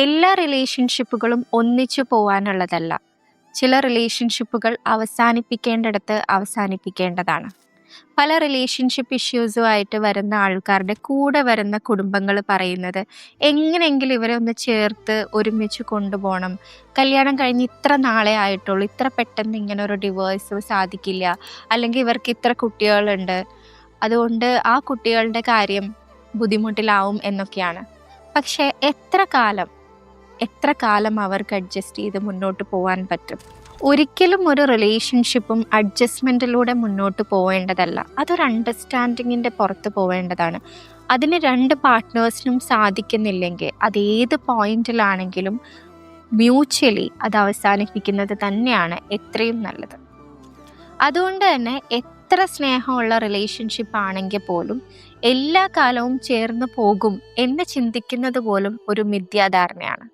എല്ലാ റിലേഷൻഷിപ്പുകളും ഒന്നിച്ചു പോവാനുള്ളതല്ല. ചില റിലേഷൻഷിപ്പുകൾ അവസാനിപ്പിക്കേണ്ടിടത്ത് അവസാനിപ്പിക്കേണ്ടതാണ്. പല റിലേഷൻഷിപ്പ് ഇഷ്യൂസുമായിട്ട് വരുന്ന ആൾക്കാരുടെ കൂടെ വരുന്ന കുടുംബങ്ങൾ പറയുന്നത് എങ്ങനെയെങ്കിലും ഇവരെ ഒന്ന് ചേർത്ത് ഒരുമിച്ച് കൊണ്ടുപോകണം. കല്യാണം കഴിഞ്ഞ് ഇത്ര നാളെ ആയിട്ടുള്ളൂ, ഇത്ര പെട്ടെന്ന് ഇങ്ങനെ ഒരു ഡിവോഴ്സ് സാധിക്കില്ല, അല്ലെങ്കിൽ ഇവർക്ക് ഇത്ര കുട്ടികളുണ്ട്, അതുകൊണ്ട് ആ കുട്ടികളുടെ കാര്യം ബുദ്ധിമുട്ടിലാവും എന്നൊക്കെയാണ്. പക്ഷേ എത്ര കാലം അവർക്ക് അഡ്ജസ്റ്റ് ചെയ്ത് മുന്നോട്ട് പോകാൻ പറ്റും? ഒരിക്കലും ഒരു റിലേഷൻഷിപ്പും അഡ്ജസ്റ്റ്മെൻറ്റിലൂടെ മുന്നോട്ട് പോവേണ്ടതല്ല. അതൊരു അണ്ടർസ്റ്റാൻഡിങ്ങിൻ്റെ പുറത്ത് പോവേണ്ടതാണ്. അതിന് രണ്ട് പാർട്ട്നേഴ്സിനും സാധിക്കുന്നില്ലെങ്കിൽ അതേത് പോയിന്റിലാണെങ്കിലും മ്യൂച്വലി അത് അവസാനിപ്പിക്കുന്നത് തന്നെയാണ് എത്രയും നല്ലത്. അതുകൊണ്ട് തന്നെ എത്ര സ്നേഹമുള്ള റിലേഷൻഷിപ്പ് ആണെങ്കിൽ പോലും എല്ലാ കാലവും ചേർന്ന് പോകും എന്ന് ചിന്തിക്കുന്നത് പോലും ഒരു മിഥ്യാധാരണയാണ്.